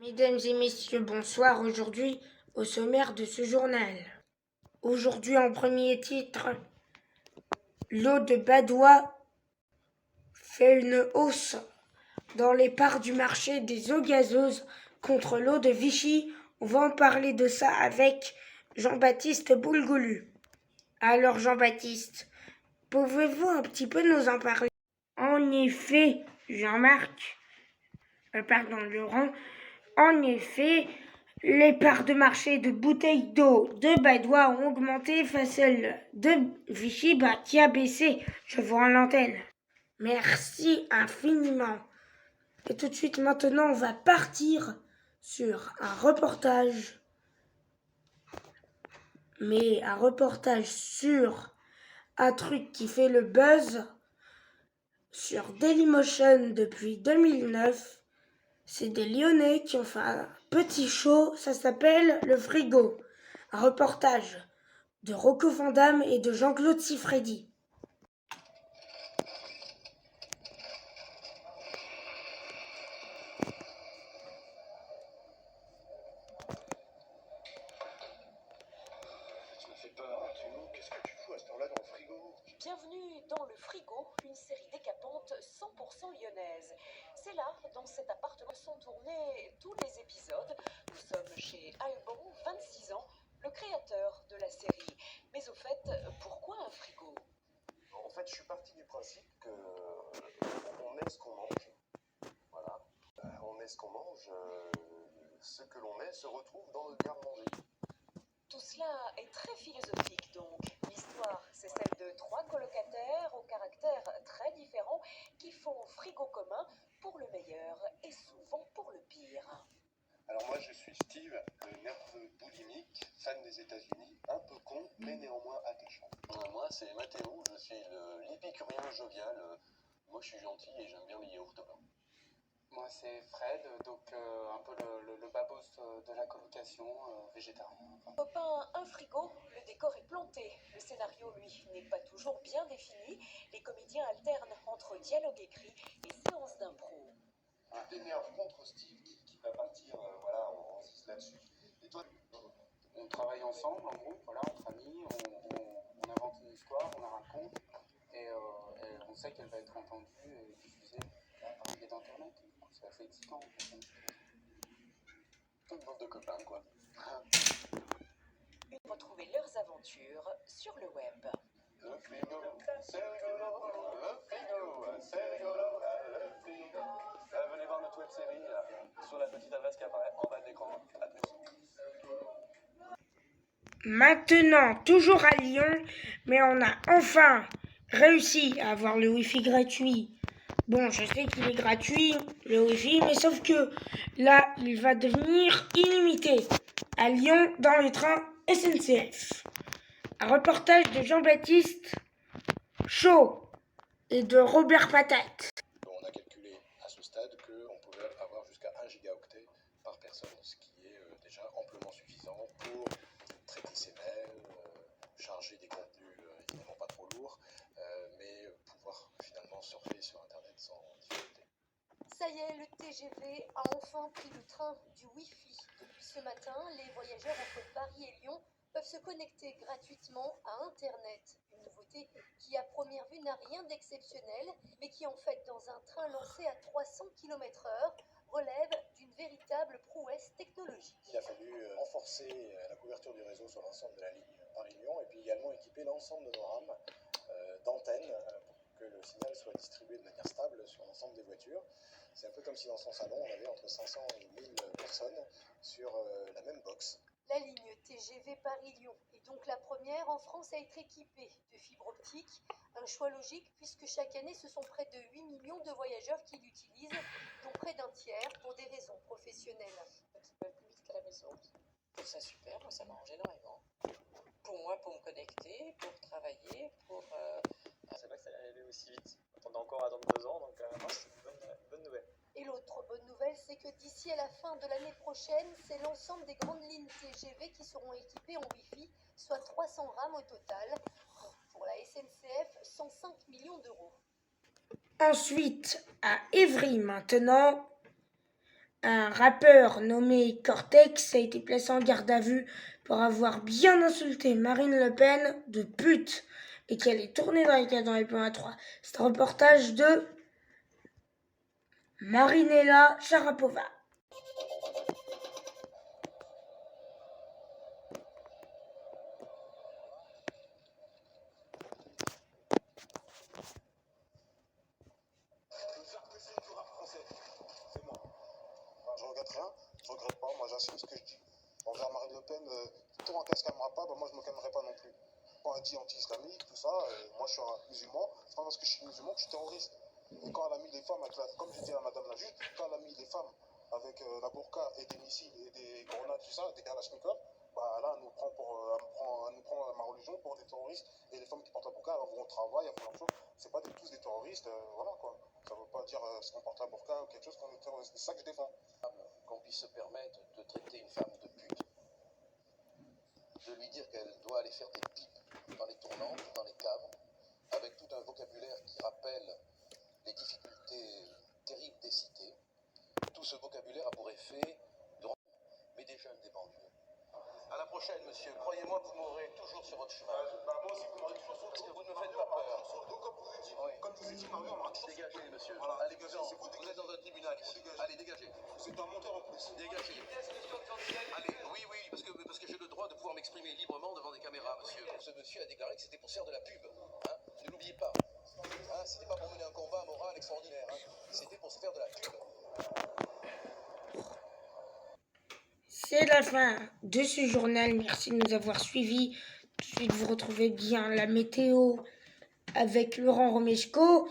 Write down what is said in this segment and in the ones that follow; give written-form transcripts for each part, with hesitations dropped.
Mesdames et messieurs, bonsoir. Aujourd'hui, au sommaire de ce journal. Aujourd'hui, en premier titre, l'eau de Badois fait une hausse dans les parts du marché des eaux gazeuses contre l'eau de Vichy. On va en parler de ça avec Jean-Baptiste Boulgoulu. Alors, Jean-Baptiste, pouvez-vous un petit peu nous en parler? En effet, Laurent, en effet, les parts de marché de bouteilles d'eau de Badois ont augmenté face à celle de Vichy qui a baissé. Je vous rends l'antenne. Merci infiniment. Et tout de suite, maintenant, on va partir sur un reportage. Mais un reportage sur un truc qui fait le buzz sur Dailymotion depuis 2009. C'est des Lyonnais qui ont fait un petit show, ça s'appelle Le Frigo. Un reportage de Rocco Van Damme et de Jean-Claude Siffredi. Tu me fais peur, Arthur. Qu'est-ce que tu fous à cette heure-là dans le frigo? Bienvenue dans Le Frigo, une série décapante 100% lyonnaise. C'est là, dans cet appartement, sont tournés tous les épisodes. Nous sommes chez Alban, 26 ans, le créateur de la série. Mais au fait, pourquoi un frigo? En fait, je suis parti du principe que on met ce qu'on mange. Voilà. On met ce qu'on mange. Ce que l'on met se retrouve dans le garde-manger. Tout cela est très philosophique donc. L'histoire, c'est celle de trois colocataires au caractère très différent qui font frigo commun pour le meilleur et souvent pour le pire. Alors moi, je suis Steve, le nerveux boulimique, fan des États-Unis, un peu con, mais néanmoins attachant. Moi, c'est Mathéo, je suis l'épicurien jovial. Moi, je suis gentil et j'aime bien les yaourts blancs. Moi, c'est Fred, donc un peu le babos de la colocation, végétarien. Copain, un frigo, le décor est planté. Le scénario, lui, n'est pas toujours bien défini. Les comédiens alternent entre dialogue écrit et séances d'impro. Tu t'énerves contre Steve qui va partir, voilà, on insiste là-dessus. Et toi, On travaille ensemble, en groupe, voilà, entre amis, on invente une histoire, on la raconte, et on sait qu'elle va être entendue et diffusée par un biais d'Internet. C'est assez excitant. Toute bande de copains, quoi. Retrouvez leurs aventures sur le web. le frigo, c'est rigolo, le frigo, c'est rigolo, le frigo. Venez voir notre web-série, là, sur la petite adresse qui apparaît en bas de l'écran. À plus. Maintenant, toujours à Lyon, mais on a enfin réussi à avoir le Wi-Fi gratuit. Bon, je sais qu'il est gratuit, le Wi-Fi, mais sauf que là, il va devenir illimité à Lyon dans le train SNCF. Un reportage de Jean-Baptiste Chaud et de Robert Patate. On a calculé à ce stade qu'on pouvait avoir jusqu'à 1 gigaoctet par personne, ce qui est déjà amplement suffisant pour traiter ses mails, charger des contenus évidemment pas trop lourds, mais pouvoir finalement surfer sur Internet sans difficulté. Ça y est, le TGV a enfin pris le train du Wi-Fi. Depuis ce matin, les voyageurs entre Paris et Lyon peuvent se connecter gratuitement à Internet. Une nouveauté qui, à première vue, n'a rien d'exceptionnel, mais qui, en fait, dans un train lancé à 300 km/h, relève d'une véritable prouesse technologique. Il a fallu renforcer la couverture du réseau sur l'ensemble de la ligne Paris-Lyon et puis également équiper l'ensemble de nos rames d'antennes pour que le signal soit distribué de manière stable sur l'ensemble des voitures. C'est un peu comme si dans son salon on avait entre 500 et 1000 personnes sur la même box. La ligne TGV Paris-Lyon est donc la première en France à être équipée de fibre optique. Un choix logique puisque chaque année ce sont près de 8 millions de voyageurs qui l'utilisent, dont près d'un tiers pour des raisons professionnelles. Qui peuvent plus vite qu'à la maison. Je trouve ça super, moi ça m'arrange énormément. Pour moi, pour me connecter, pour travailler, pour... Je sais pas que ça allait aller aussi vite. On a encore à attendre 2 ans, donc non, c'est une bonne nouvelle. Et l'autre bonne nouvelle, c'est que d'ici à la fin de l'année prochaine, c'est l'ensemble des grandes lignes TGV qui seront équipées en Wi-Fi, soit 300 rames au total. Pour la SNCF, 105 millions d'euros. Ensuite, à Évry maintenant, un rappeur nommé Cortex a été placé en garde à vue pour avoir bien insulté Marine Le Pen de pute et qui allait tourner dans les cas dans les plans A3. C'est un reportage de Marinella Sharapova. Je regrette rien, je regrette pas, moi j'assume ce que je dis. Envers Marine Le Pen, tant qu'elle se calmera pas, moi je me calmerai pas non plus. Quand elle dit anti-islamique, tout ça, moi je suis un musulman, c'est pas parce que je suis musulman que je suis terroriste. Et quand elle a mis les femmes, comme je disais à madame la juge, quand elle a mis les femmes avec la burqa et des missiles et des grenades, tout ça, des kalachnikovs, bah là elle nous prend ma religion pour des terroristes, et les femmes qui portent la burqa, elles vont au travail, elles font leur chose, c'est pas tous des terroristes, voilà quoi. Ça veut pas dire si on porte la burqa ou quelque chose qu'on est terroriste, c'est ça que je défends. Qu'on puisse se permettre de traiter une femme de pute, de lui dire qu'elle doit aller faire des pipes dans les tournantes, dans les caves, avec tout un vocabulaire qui rappelle les difficultés terribles des cités. Tout ce vocabulaire a pour effet de rendre mais des jeunes des banlieues. À la prochaine, monsieur. Croyez-moi, vous m'aurez toujours sur votre chemin. Moi aussi, vous m'aurez toujours sur Parce que vous ne me faites pas peur. Comme vous étiez marié, on m'a toujours Dégagez, monsieur. Voilà, Allez, dégagez, vous c'est vous, êtes dans un tribunal ici. Allez, dégagez. C'est un monteur en plus. Dégagez. Allez, oui, parce que j'ai le droit de pouvoir m'exprimer librement devant des caméras, monsieur. Ce monsieur a déclaré que c'était pour faire de la pub. Hein, ne l'oubliez pas. Hein, c'était pas pour mener un combat moral extraordinaire. Hein. C'était pour se faire de la pub. C'est la fin de ce journal. Merci de nous avoir suivis. Tout de suite, vous retrouvez bien la météo avec Laurent Romeshko.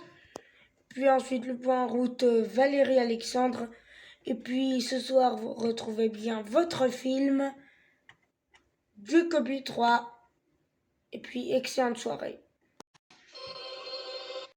Puis ensuite, le point en route Valérie Alexandre. Et puis ce soir, vous retrouvez bien votre film du Copie 3. Et puis, excellente soirée.